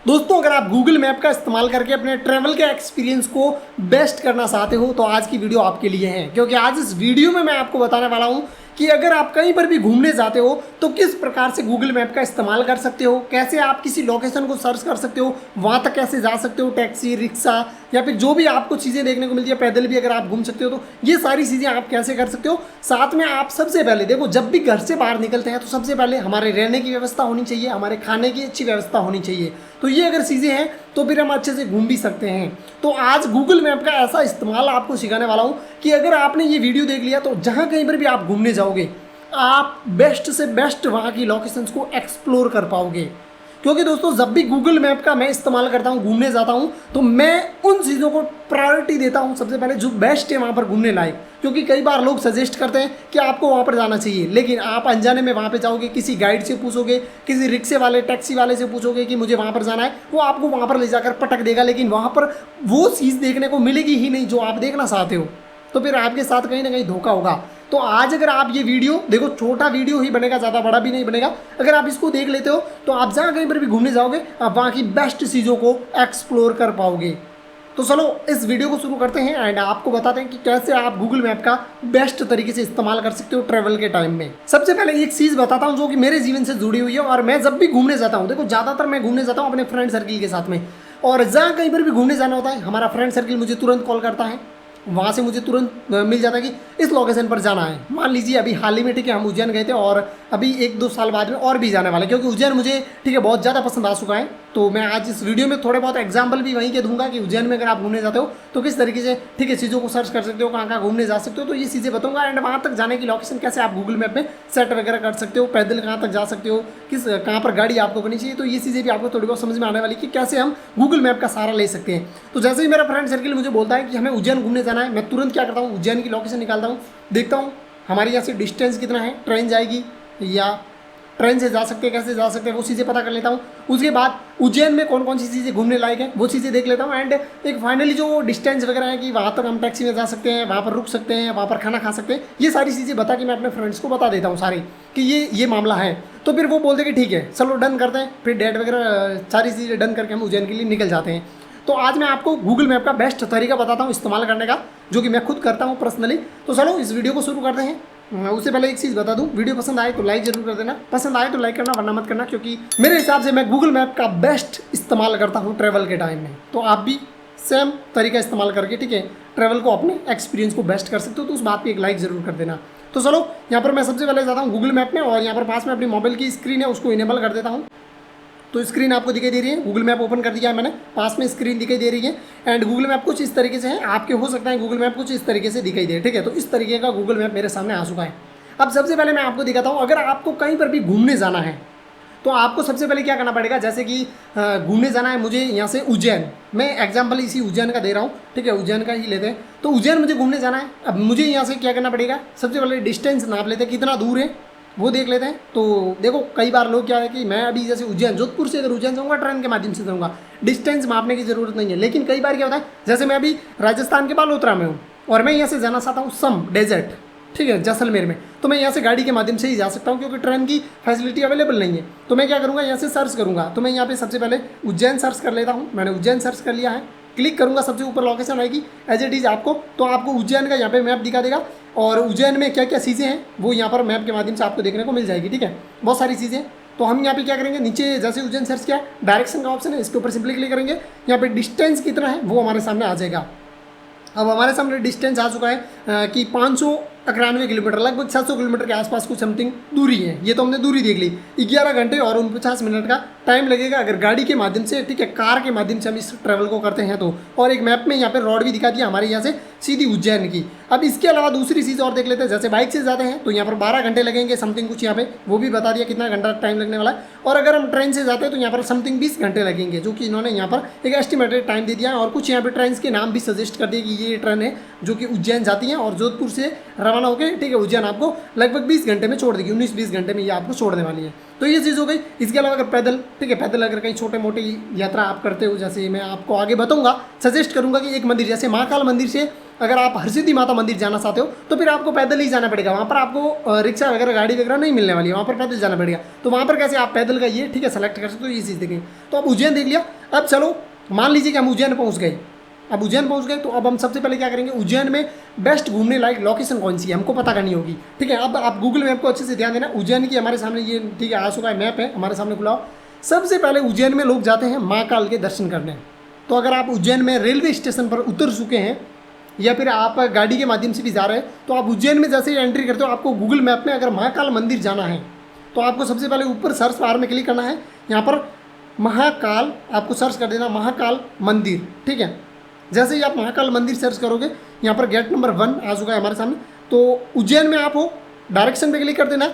दोस्तों, अगर आप गूगल मैप का इस्तेमाल करके अपने ट्रैवल के एक्सपीरियंस को बेस्ट करना चाहते हो तो आज की वीडियो आपके लिए है, क्योंकि आज इस वीडियो में मैं आपको बताने वाला हूं कि अगर आप कहीं पर भी घूमने जाते हो तो किस प्रकार से गूगल मैप का इस्तेमाल कर सकते हो, कैसे आप किसी लोकेशन को सर्च कर सकते हो, वहां तक कैसे जा सकते हो, टैक्सी, रिक्शा या फिर जो भी आपको चीज़ें देखने को मिलती है, पैदल भी अगर आप घूम सकते हो तो ये सारी चीज़ें आप कैसे कर सकते हो। साथ में आप सबसे पहले देखो, जब भी घर से बाहर निकलते हैं तो सबसे पहले हमारे रहने की व्यवस्था होनी चाहिए, हमारे खाने की अच्छी व्यवस्था होनी चाहिए। तो ये अगर चीज़ें हैं तो फिर हम अच्छे से घूम भी सकते हैं। तो आज गूगल मैप का ऐसा इस्तेमाल आपको सिखाने वाला हूँ कि अगर आपने ये वीडियो देख लिया तो जहाँ कहीं पर भी आप घूमने जाओगे आप बेस्ट से बेस्ट वहाँ की लोकेशंस को एक्सप्लोर कर पाओगे। क्योंकि दोस्तों, जब भी गूगल मैप का मैं इस्तेमाल करता हूँ, घूमने जाता हूँ, तो मैं उन चीज़ों को प्रायोरिटी देता हूँ सबसे पहले जो बेस्ट है वहाँ पर घूमने लायक। क्योंकि कई बार लोग सजेस्ट करते हैं कि आपको वहाँ पर जाना चाहिए, लेकिन आप अनजाने में वहाँ पर जाओगे, किसी गाइड से पूछोगे, किसी रिक्शे वाले, टैक्सी वाले से पूछोगे कि मुझे वहाँ पर जाना है, वो आपको वहाँ पर ले जाकर पटक देगा, लेकिन वहाँ पर वो चीज़ देखने को मिलेगी ही नहीं जो आप देखना चाहते हो। तो फिर आपके साथ कहीं ना कहीं धोखा होगा। तो आज अगर आप ये वीडियो देखो, छोटा वीडियो ही बनेगा, ज़्यादा बड़ा भी नहीं बनेगा। अगर आप इसको देख लेते हो तो आप जहाँ कहीं पर भी घूमने जाओगे आप वहाँ की बेस्ट चीज़ों को एक्सप्लोर कर पाओगे। तो चलो इस वीडियो को शुरू करते हैं एंड आपको बताते हैं कि कैसे आप गूगल मैप का बेस्ट तरीके से इस्तेमाल कर सकते हो ट्रैवल के टाइम में। सबसे पहले एक चीज़ बताता हूँ जो कि मेरे जीवन से जुड़ी हुई है और मैं जब भी घूमने जाता हूँ, देखो ज़्यादातर मैं घूमने जाता हूँ अपने फ्रेंड सर्किल के साथ में, और जहाँ कहीं पर भी घूमने जाना होता है हमारा फ्रेंड सर्किल मुझे तुरंत कॉल करता है, वहाँ से मुझे तुरंत मिल जाता है कि इस लोकेशन पर जाना है। मान लीजिए अभी हाल ही में, ठीक है, हम उज्जैन गए थे और अभी 1-2 साल बाद में और भी जाने वाले, क्योंकि उज्जैन मुझे, ठीक है, बहुत ज़्यादा पसंद आ चुका है। तो मैं आज इस वीडियो में थोड़े बहुत एग्जाम्पल भी वहीं के दूंगा कि उज्जैन में अगर आप घूमने जाते हो तो किस तरीके से, ठीक है, चीज़ों को सर्च कर सकते हो, कहाँ कहाँ घूमने जा सकते हो, तो ये चीज़ें बताऊँगा। एंड वहाँ तक जाने की लोकेशन कैसे आप गूगल मैप में सेट वगैरह कर सकते हो, पैदल कहाँ तक जा सकते हो, कहाँ पर गाड़ी आपको करनी चाहिए, तो ये चीज़ें भी आपको थोड़ी बहुत समझ में आने वाली कि कैसे हम गूगल मैप का सहारा ले सकते हैं। तो जैसे ही मेरा फ्रेंड सर्किल मुझे बोलता है कि हमें उज्जैन घूमने जाना है, मैं तुरंत क्या करता हूँ, उज्जैन की लोकेशन निकालता हूँ, देखता हूँ हमारे यहाँ से डिस्टेंस कितना है, ट्रेन जाएगी या ट्रेन से जा सकते हैं, कैसे जा सकते हैं, वो चीज़ें पता कर लेता हूँ। उसके बाद उज्जैन में कौन कौन सी चीज़ें घूमने लायक है वो चीज़ें देख लेता हूँ। एंड एक फाइनली जो डिस्टेंस वगैरह है कि वहाँ तक हम टैक्सी में जा सकते हैं, वहाँ पर रुक सकते हैं, वहाँ पर खाना खा सकते हैं, ये सारी चीज़ें बता के मैं अपने फ्रेंड्स को बता देता हूँ सारी कि ये मामला है। तो फिर वो बोलते कि ठीक है चलो डन करते हैं, फिर डेट वगैरह सारी चीज़ें डन करके हम उज्जैन के लिए निकल जाते हैं। तो आज मैं आपको गूगल मैप का बेस्ट तरीका बताता हूँ इस्तेमाल करने का, जो कि मैं खुद करता हूँ पर्सनली। तो चलो इस वीडियो को शुरू करते हैं। उससे पहले एक चीज़ बता दूं, वीडियो पसंद आए तो लाइक जरूर कर देना, पसंद आए तो लाइक करना वरना मत करना, क्योंकि मेरे हिसाब से मैं गूगल मैप का बेस्ट इस्तेमाल करता हूं ट्रैवल के टाइम में। तो आप भी सेम तरीका इस्तेमाल करके, ठीक है, ट्रैवल को अपने एक्सपीरियंस को बेस्ट कर सकते हो, तो उस बात पर एक लाइक जरूर कर देना। तो चलो यहाँ पर मैं सबसे पहले जाता हूँ गूगल मैप में और यहाँ पर पास में अपनी मोबाइल की स्क्रीन है उसको इनेबल कर देता हूँ। तो स्क्रीन आपको दिखाई दे रही है, गूगल मैप ओपन कर दिया है मैंने, पास में स्क्रीन दिखाई दे रही है। एंड गूगल मैप कुछ इस तरीके से है, आपके हो सकता है गूगल मैप कुछ इस तरीके से दिखाई दे, ठीक है। तो इस तरीके का गूगल मैप मेरे सामने आ चुका है। अब सबसे पहले मैं आपको दिखाता हूँ, अगर आपको कहीं पर भी घूमने जाना है तो आपको सबसे पहले क्या करना पड़ेगा। जैसे कि घूमने जाना है मुझे यहाँ से उज्जैन, मैं एग्जाम्पल इसी उज्जैन का दे रहा हूँ, ठीक है, उज्जैन का ही लेते हैं। तो उज्जैन मुझे घूमने जाना है, अब मुझे यहाँ से क्या करना पड़ेगा, सबसे पहले डिस्टेंस नाप लेते हैं, कितना दूर है वो देख लेते हैं। तो देखो कई बार लोग क्या है कि मैं अभी जैसे उज्जैन, जोधपुर से अगर उज्जैन जाऊँगा ट्रेन के माध्यम से जाऊँगा, डिस्टेंस मापने की ज़रूरत नहीं है। लेकिन कई बार क्या होता है, जैसे मैं अभी राजस्थान के बालोतरा में हूँ और मैं यहाँ से जाना चाहता हूँ सम डेजर्ट, ठीक है, जैसलमेर में, तो मैं यहाँ से गाड़ी के माध्यम से ही जा सकता हूँ क्योंकि ट्रेन की फैसिलिटी अवेलेबल नहीं है। तो मैं क्या करूँगा, यहाँ से सर्च करूँगा, तो मैं यहाँ पे सबसे पहले उज्जैन सर्च कर लेता हूँ। मैंने उज्जैन सर्च कर लिया है, क्लिक करूँगा, सबसे ऊपर लोकेशन आएगी एज इट इज़ आपको, तो आपको उज्जैन का यहाँ पे मैप दिखा देगा और उज्जैन में क्या क्या चीज़ें हैं वो यहाँ पर मैप के माध्यम से आपको देखने को मिल जाएगी, ठीक है, बहुत सारी चीज़ें। तो हम यहाँ पे क्या करेंगे, नीचे जैसे उज्जैन सर्च किया, डायरेक्शन का ऑप्शन है, इसके ऊपर सिंपली क्लिक करेंगे, यहाँ पे डिस्टेंस कितना है वो हमारे सामने आ जाएगा। अब हमारे सामने डिस्टेंस आ चुका है कि 591 किलोमीटर, लगभग 700 किलोमीटर के आसपास कुछ समथिंग दूरी है। ये तो हमने दूरी देख ली, 11 घंटे और 49 मिनट का टाइम लगेगा अगर गाड़ी के माध्यम से, ठीक है, कार के माध्यम से हम इस ट्रैवल को करते हैं तो। और एक मैप में यहाँ पे रोड भी दिखा दिया हमारे यहाँ से सीधी उज्जैन की। अब इसके अलावा दूसरी चीज़ और देख लेते हैं, जैसे बाइक से जाते हैं तो यहाँ पर 12 घंटे लगेंगे समथिंग कुछ, यहाँ पे वो भी बता दिया कितना घंटा टाइम लगने वाला है। और अगर हम ट्रेन से जाते हैं तो यहाँ पर समथिंग 20 घंटे लगेंगे, जो कि इन्होंने यहाँ पर एक एस्टिमेटेड टाइम दे दिया है। और कुछ यहाँ पे ट्रेन के नाम भी सजेस्ट कर दिए कि ये ट्रेन है जो कि उज्जैन जाती हैं और जोधपुर से रवाना होकर, ठीक है, उज्जैन आपको लगभग 20 घंटे में छोड़ देगी, 19-20 घंटे में ये आपको छोड़ने वाली है। तो ये चीज़ हो गई। इसके अलावा अगर पैदल, ठीक है, पैदल अगर कहीं छोटे मोटे यात्रा आप करते हो, जैसे मैं आपको आगे बताऊंगा, सजेस्ट करूंगा कि एक मंदिर जैसे महाकाल मंदिर से अगर आप हरसिद्धि माता मंदिर जाना चाहते हो तो फिर आपको पैदल ही जाना पड़ेगा। वहाँ पर आपको रिक्शा वगैरह, गाड़ी वगैरह नहीं मिलने वाली है, वहाँ पर पैदल जाना पड़ेगा। तो वहाँ पर कैसे आप पैदल का ये, ठीक है, सेलेक्ट कर सकते हो, ये चीज़ देखें। तो आप उज्जैन देख लिया। अब चलो मान लीजिए कि हम उज्जैन पहुँच गए। अब उज्जैन पहुंच गए तो अब हम सबसे पहले क्या करेंगे, उज्जैन में बेस्ट घूमने लायक लोकेशन कौन सी है हमको पता करनी होगी। ठीक है, अब आप गूगल मैप को अच्छे से ध्यान देना। उज्जैन की हमारे सामने ये ठीक है आ चुका है, मैप है हमारे सामने खुला हो। सबसे पहले उज्जैन में लोग जाते हैं महाकाल के दर्शन करने। तो अगर आप उज्जैन में रेलवे स्टेशन पर उतर चुके हैं या फिर आप गाड़ी के माध्यम से भी जा रहे हैं, तो आप उज्जैन में जैसे ही एंट्री करते हो आपको गूगल मैप में अगर महाकाल मंदिर जाना है तो आपको सबसे पहले ऊपर सर्च बार में क्लिक करना है, यहाँ पर महाकाल आपको सर्च कर देना, महाकाल मंदिर। ठीक है, जैसे ही आप महाकाल मंदिर सर्च करोगे यहाँ पर गेट नंबर 1 आ चुका है हमारे सामने। तो उज्जैन में आप हो, डायरेक्शन पे क्लिक कर देना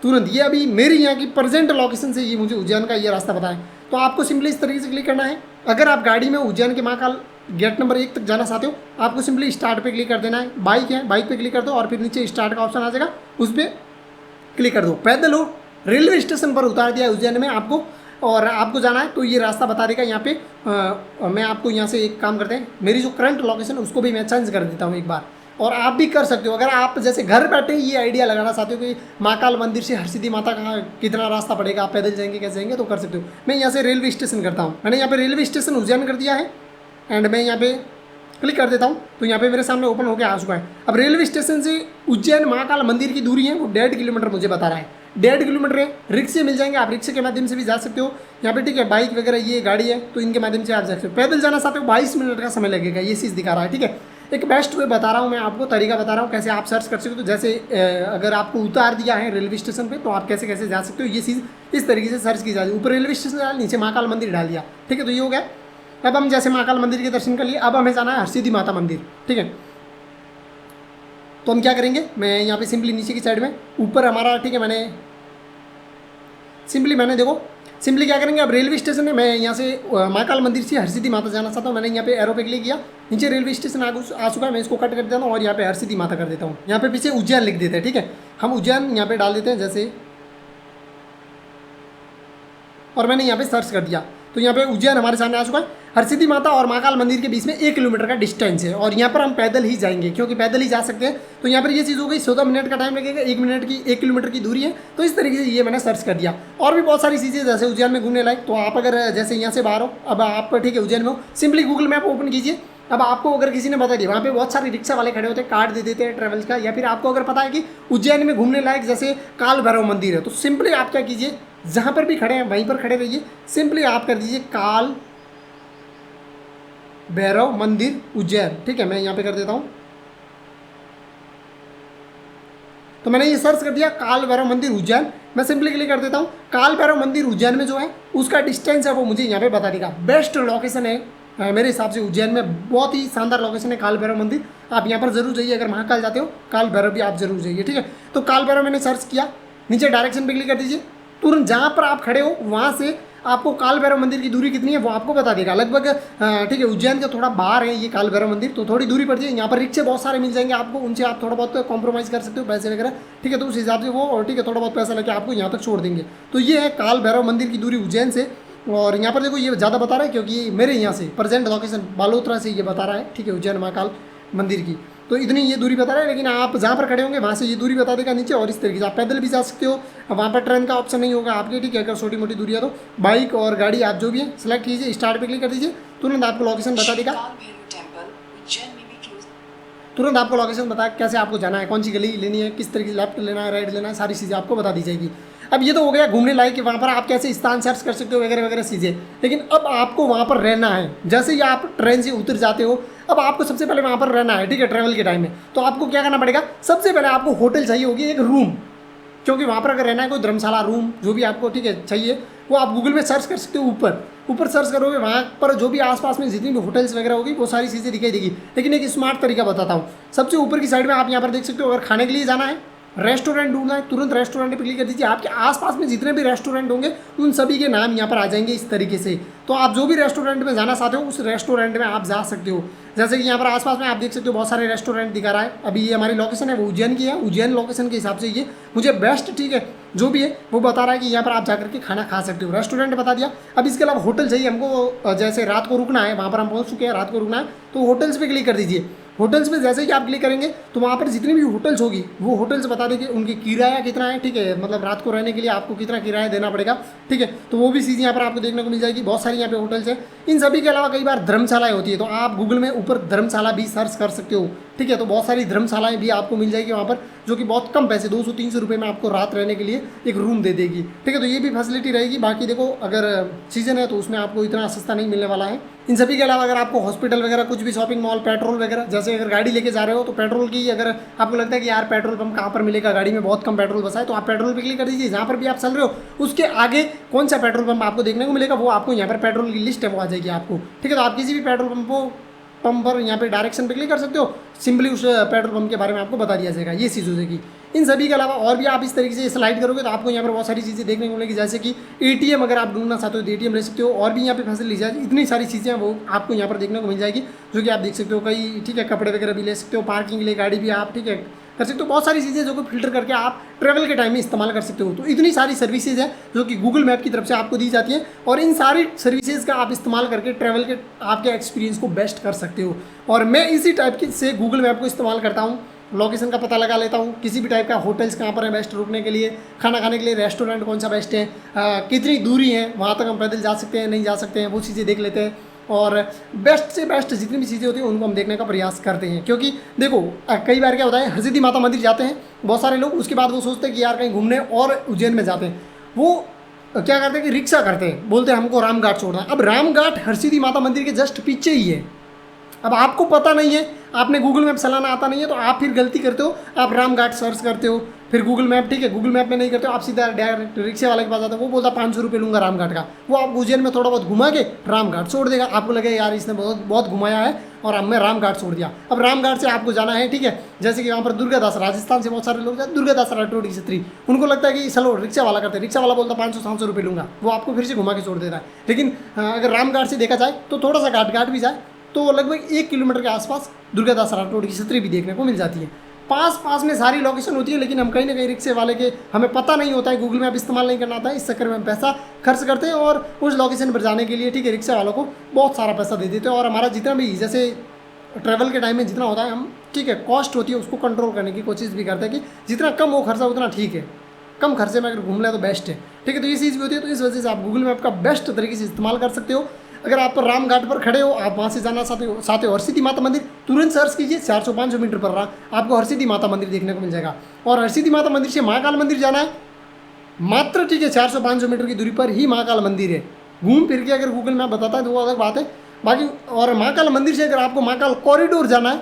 तुरंत। ये अभी मेरी यहाँ की प्रेजेंट लोकेशन से ये मुझे उज्जैन का ये रास्ता पता है, तो आपको सिंपली इस तरीके से क्लिक करना है। अगर आप गाड़ी में उज्जैन के महाकाल गेट नंबर 1 तक जाना चाहते हो आपको सिंपली स्टार्ट पे क्लिक कर देना है। बाइक है, बाइक पे क्लिक कर दो और फिर नीचे स्टार्ट का ऑप्शन आ जाएगा, उस पर क्लिक कर दो। पैदल हो, रेलवे स्टेशन पर उतार दिया है उज्जैन में आपको, और आपको जाना है तो ये रास्ता बता देगा यहाँ पे। मैं आपको यहाँ से एक काम करते हैं, मेरी जो करंट लोकेशन है उसको भी मैं चेंज कर देता हूँ एक बार, और आप भी कर सकते हो। अगर आप जैसे घर बैठे ये आइडिया लगाना चाहते हो कि महाकाल मंदिर से हरसिद्धि माता का कितना रास्ता पड़ेगा, आप पैदल जाएंगे कैसे जाएंगे, तो कर सकते हो। मैं यहाँ से रेलवे स्टेशन करता हूँ, मैंने यहाँ पे रेलवे स्टेशन उज्जैन कर दिया है एंड मैं यहाँ पे क्लिक कर देता हूँ तो यहाँ पे मेरे सामने ओपन होकर आ चुका है। अब रेलवे स्टेशन से उज्जैन महाकाल मंदिर की दूरी है वो 1.5 किलोमीटर मुझे बता रहा है, 1.5 किलोमीटर है। रिक्शे मिल जाएंगे, आप रिक्शे के माध्यम से भी जा सकते हो यहाँ पे। ठीक है, बाइक वगैरह ये गाड़ी है तो इनके माध्यम से आप जा सकते हो। पैदल जाना चाहते हो 22 मिनट का समय लगेगा, ये चीज़ दिखा रहा है। ठीक है, एक बेस्ट वे बता रहा हूँ मैं आपको, तरीका बता रहा हूँ कैसे आप सर्च कर सकते हो। तो जैसे अगर आपको उतार दिया है रेलवे स्टेशन पे तो आप कैसे कैसे जा सकते हो, ये चीज़ इस तरीके से सर्च की जाती है। ऊपर रेलवे स्टेशन डाल, नीचे महाकाल मंदिर डाल दिया। ठीक है, तो ये हो गया। अब हम जैसे महाकाल मंदिर के दर्शन कर लिए, अब हमें जाना है हरसिद्धि माता मंदिर। ठीक है, तो हम क्या करेंगे, मैं यहाँ पे सिंपली नीचे की साइड में ऊपर हमारा, ठीक है, मैंने देखो सिंपली क्या करेंगे, अब रेलवे स्टेशन है, मैं यहाँ से महाकाल मंदिर से हरसिद्धि माता जाना चाहता हूँ। मैंने यहाँ पे एरो पे क्लिक किया, नीचे रेलवे स्टेशन आ चुका है, मैं इसको कट कर देता हूँ और यहाँ पे हरसिद्धि माता कर देता हूँ। यहाँ पे पीछे उज्जैन लिख देते हैं। ठीक है, हम उज्जैन यहाँ पे डाल देते हैं जैसे, और मैंने यहाँ पे सर्च कर दिया तो यहाँ पे उज्जैन हमारे सामने आ चुका है। हरसिद्धि माता और महाकाल मंदिर के बीच में 1 किलोमीटर का डिस्टेंस है और यहाँ पर हम पैदल ही जाएंगे क्योंकि पैदल ही जा सकते हैं। तो यहाँ पर ये चीज़ हो गई, 14 मिनट का टाइम लगेगा, 1 मिनट की 1 किलोमीटर की दूरी है। तो इस तरीके से ये मैंने सर्च कर दिया। और भी बहुत सारी चीज़ें जैसे उज्जैन में घूमने लायक, तो आप अगर जैसे यहाँ से बाहर हो, अब आप ठीक है उज्जैन में हो, सिंपली गूगल मैप ओपन कीजिए। अब आपको अगर किसी ने बता दिया, वहाँ पे बहुत सारे रिक्शा वाले खड़े होते हैं, कार्ड दे देते हैं ट्रैवल्स का, या फिर आपको अगर पता है कि उज्जैन में घूमने लायक जैसे काल भैरव मंदिर है, तो सिंपली आप क्या कीजिए, जहाँ पर भी खड़े हैं वहीं पर खड़े रहिए, सिंपली आप कर दीजिए काल भैरव मंदिर उज्जैन। ठीक है, मैं यहाँ पे कर देता हूँ, तो मैंने ये सर्च कर दिया काल भैरव मंदिर उज्जैन। मैं सिंपली क्लिक कर देता हूँ। काल भैरव मंदिर उज्जैन में जो है उसका डिस्टेंस है वो मुझे यहाँ पे बता देगा। बेस्ट लोकेशन है मेरे हिसाब से उज्जैन में, बहुत ही शानदार लोकेशन है काल भैरव मंदिर। आप यहाँ पर जरूर जाइए, अगर महाकाल जाते हो काल भैरव भी आप जरूर जाइए। ठीक है, तो काल भैरव मैंने सर्च किया, नीचे डायरेक्शन पे क्लिक कर दीजिए, तुरंत जहाँ पर आप खड़े हो वहाँ से आपको काल भैरव मंदिर की दूरी कितनी है वो आपको बता देगा। लगभग ठीक है, उज्जैन का थोड़ा बाहर है ये काल भैरव मंदिर, तो थोड़ी दूरी पड़ती है। यहाँ पर रिक्शे बहुत सारे मिल जाएंगे आपको, उनसे आप थोड़ा बहुत कॉम्प्रोमाइज़ कर सकते हो पैसे वगैरह। ठीक है, तो उस हिसाब से वो, और ठीक है, थोड़ा बहुत पैसा लेके आपको यहाँ तक छोड़ देंगे। तो ये है काल भैरव मंदिर की दूरी उज्जैन से। और यहाँ पर देखो ये ज़्यादा बता रहा है क्योंकि ये मेरे यहाँ से प्रेजेंट लोकेशन बालोतरा से ये बता रहा है। ठीक है, उज्जैन महाकाल मंदिर की तो इतनी ये दूरी बता रहा है, लेकिन आप जहाँ पर खड़े होंगे वहाँ से ये दूरी बता देगा नीचे। और इस तरीके से आप पैदल भी जा सकते हो, वहाँ पर ट्रेन का ऑप्शन नहीं होगा आपके। ठीक है, अगर छोटी मोटी दूरी है तो बाइक और गाड़ी आप जो भी है सेलेक्ट कीजिए, स्टार्ट पे क्लिक कर दीजिए, तुरंत आपको लोकेशन बता देगा। तुरंत आपको लोकेशन बता कैसे आपको जाना है, कौन सी गली लेनी है, किस तरीके से लेफ्ट लेना है, राइट लेना है, सारी चीज़ें आपको बता दी जाएगी। अब ये तो हो गया घूमने लायक कि वहाँ पर आप कैसे स्थान सर्च कर सकते हो वगैरह वगैरह चीज़ें। लेकिन अब आपको वहाँ पर रहना है। जैसे ही आप ट्रेन से उतर जाते हो, अब आपको सबसे पहले वहाँ पर रहना है। ठीक है, ट्रैवल के टाइम में तो आपको क्या करना पड़ेगा, सबसे पहले आपको होटल चाहिए होगी, एक रूम, क्योंकि वहाँ पर अगर रहना है कोई धर्मशाला, रूम जो भी आपको ठीक है चाहिए वो आप गूगल में सर्च कर सकते हो। ऊपर सर्च करोगे, वहाँ पर जो भी आसपास में जितनी भी होटल्स वगैरह होगी वो सारी चीज़ें दिखाई देगी। लेकिन एक स्मार्ट तरीका बताता हूँ। सबसे ऊपर की साइड में आप यहाँ पर देख सकते हो, अगर खाने के लिए जाना है, रेस्टोरेंट ढूंढना है, तुरंत रेस्टोरेंट पे क्लिक कर दीजिए। आपके आसपास में जितने भी रेस्टोरेंट होंगे उन सभी के नाम यहाँ पर आ जाएंगे इस तरीके से। तो आप जो भी रेस्टोरेंट में जाना चाहते हो उस रेस्टोरेंट में आप जा सकते हो। जैसे कि यहाँ पर आसपास में आप देख सकते हो बहुत सारे रेस्टोरेंट दिखा रहा है। अभी ये हमारी लोकेशन है वो उज्जैन की है, उज्जैन लोकेशन के हिसाब से ये मुझे बेस्ट, ठीक है, जो भी है वो बता रहा है कि यहाँ पर आप जाकर के खाना खा सकते हो। रेस्टोरेंट बता दिया। अब इसके अलावा होटल चाहिए हमको, जैसे रात को रुकना है, वहाँ पर हम पहुँच चुके हैं, रात को रुकना है तो होटल्स पे क्लिक कर दीजिए। होटल्स पे जैसे ही आप क्लिक करेंगे तो वहाँ पर जितनी भी होटल्स होगी वो होटल्स बता देंगे उनकी किराया कितना है, ठीक है, मतलब रात को रहने के लिए आपको कितना किराया देना पड़ेगा, ठीक है। तो वो भी चीज़ यहाँ पर आपको देखने को मिल जाएगी। बहुत सारी यहाँ पे होटल्स हैं। इन सभी के अलावा कई बार धर्मशालाएं होती है, तो आप गूगल में ऊपर धर्मशाला भी सर्च कर सकते हो, ठीक है। तो बहुत सारी धर्मशालाएं भी आपको मिल जाएगी वहाँ पर, जो कि बहुत कम पैसे 200-300 रुपये में आपको रात रहने के लिए एक रूम दे देगी, ठीक है। तो ये भी फैसिलिटी रहेगी। बाकी देखो अगर सीजन है तो उसमें आपको इतना सस्ता नहीं मिलने वाला है। इन सभी के अलावा अगर आपको हॉस्पिटल वगैरह कुछ भी शॉपिंग मॉल, पेट्रोल वगैरह, जैसे अगर गाड़ी लेके जा रहे हो तो पेट्रोल की अगर आपको लगता है कि यार पेट्रोल पंप कहाँ पर मिलेगा, गाड़ी में बहुत कम पेट्रोल बचा है, तो आप पेट्रोल पे क्लिक कर दीजिए। जहाँ पर भी आप चल रहे हो उसके आगे कौन सा पेट्रोल पंप आपको देखने को मिलेगा वो आपको यहाँ पर पेट्रोल की लिस्ट है वो आ जाएगी आपको, ठीक है। तो आप किसी भी पेट्रोल पंप पर यहाँ पे डायरेक्शन पे क्लिक कर सकते हो, सिंपली उस पेट्रोल पंप के बारे में आपको बता दिया जाएगा। ये चीज़ हो जाएगी। इन सभी के अलावा और भी आप इस तरीके से स्लाइड करोगे तो आपको यहाँ पर बहुत सारी चीज़ें देखने को मिलेगी, जैसे कि एटीएम अगर आप ढूंढना चाहते हो तो एटीएम ले सकते हो, और भी यहाँ पे फैसिलिटी जाएगी। इतनी सारी चीज़ें वो आपको यहाँ पर देखने को मिल जाएगी, जो कि आप देख सकते हो कई, ठीक है। कपड़े वगैरह भी ले सकते हो, पार्किंग के लिए गाड़ी भी आप, ठीक है, कर सकते हो। बहुत सारी चीज़ें जो कि फिल्टर करके आप ट्रैवल के टाइम में इस्तेमाल कर सकते हो। तो इतनी सारी सर्विसेज हैं जो कि गूगल मैप की तरफ से आपको दी जाती हैं, और इन सारी सर्विसेज का आप इस्तेमाल करके ट्रैवल के आपके एक्सपीरियंस को बेस्ट कर सकते हो। और मैं इसी टाइप की से गूगल मैप को इस्तेमाल करता हूँ, लोकेशन का पता लगा लेता हूँ, किसी भी टाइप का होटल्स कहाँ पर है बेस्ट रुकने के लिए, खाना खाने के लिए रेस्टोरेंट कौन सा बेस्ट है, कितनी दूरी है वहाँ तक हम पैदल जा सकते हैं नहीं जा सकते हैं, वो चीज़ें देख लेते हैं। और बेस्ट से बेस्ट जितनी भी चीज़ें होती हैं उनको हम देखने का प्रयास करते हैं। क्योंकि देखो कई बार क्या होता है, हरसिद्धि माता मंदिर जाते हैं बहुत सारे लोग, उसके बाद वो सोचते हैं कि यार कहीं घूमने और उज्जैन में जाते हैं, वो क्या करते हैं कि रिक्शा करते हैं, बोलते हैं हमको रामघाट छोड़ना है। अब रामघाट हरसिद्धि माता मंदिर के जस्ट पीछे ही है। अब आपको पता नहीं है, आपने गूगल मैप चलाना आता नहीं है, तो आप फिर गलती करते हो, आप रामघाट सर्च करते हो, फिर गूगल मैप, ठीक है, गूगल मैप में नहीं करते हो, आप सीधा डायरेक्ट रिक्शे वाले के पास जाते हो, वो बोलता 500 रुपये लूँगा रामघाट का, वो आप उज्जैन में थोड़ा बहुत घुमा के रामघाट छोड़ देगा। आपको लगेगा यार इसने बहुत घुमाया है और अब मैं रामघाट छोड़ दिया। अब रामघाट से आपको जाना है, ठीक है, जैसे कि वहाँ पर दुर्गादास, राजस्थान से बहुत सारे लोग जाते, दुर्गादास राठौड़ की छतरी, उनको लगता है कि चलो रिक्शा वाला करते हैं, रिक्शा वाला बोलता 500-700 रुपये लूँगा, वो आपको फिर से घुमा के छोड़ देता है। लेकिन अगर रामघाट से देखा जाए तो थोड़ा सा घाट भी जाए तो लगभग 1 किलोमीटर के आसपास दुर्गादास राठौड़ की छतरी भी देखने को मिल जाती है। पास में सारी लोकेशन होती है, लेकिन हम कहीं ना कहीं रिक्शे वाले के हमें पता नहीं होता है, गूगल मैप इस्तेमाल नहीं करना आता है, इस चक्कर में हम पैसा खर्च करते हैं और उस लोकेशन पर जाने के लिए, ठीक है, रिक्शा वालों को बहुत सारा पैसा दे देते हैं। और हमारा जितना भी जैसे ट्रैवल के टाइम में जितना होता है, हम, ठीक है, कॉस्ट होती है उसको कंट्रोल करने की कोशिश भी करते हैं कि जितना कम हो खर्चा उतना ठीक है, कम खर्चे में अगर घूम ले तो बेस्ट है, ठीक है। तो ये चीज़ भी होती है। तो इस वजह से आप गूगल मैप का बेस्ट तरीके से इस्तेमाल कर सकते हो। अगर आप रामघाट पर खड़े हो, आप वहाँ से जाना चाहते हो हरसिद्धि माता मंदिर, तुरंत सर्च कीजिए, 400-500 मीटर पर रहा आपको हरसिद्धि माता मंदिर देखने को मिल जाएगा। और हरसिद्धि माता मंदिर से महाकाल मंदिर जाना है मात्र, ठीक है, 400-500 मीटर की दूरी पर ही महाकाल मंदिर है। घूम फिर के अगर गूगल मैप बताता है तो वो अलग बात है। बाकी और महाकाल मंदिर से अगर आपको महाकाल कॉरिडोर जाना है,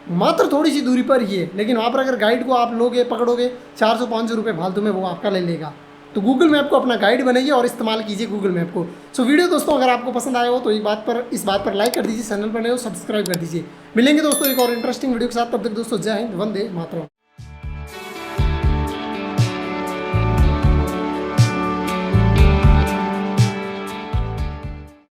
मात्र थोड़ी सी दूरी पर ही है, लेकिन वहाँ पर अगर गाइड को आप लोगे, पकड़ोगे, 400-500 रुपये फालतू में वो आपका ले लेगा। तो गूगल मैप को अपना गाइड बनाइए और इस्तेमाल कीजिए गूगल मैप को। सो वीडियो दोस्तों अगर आपको पसंद आया हो तो इस बात पर लाइक कर दीजिए, चैनल पर नए हो सब्सक्राइब कर दीजिए। मिलेंगे दोस्तों एक और इंटरेस्टिंग वीडियो के साथ, तब तक दोस्तों जय हिंद, वंदे मातरम।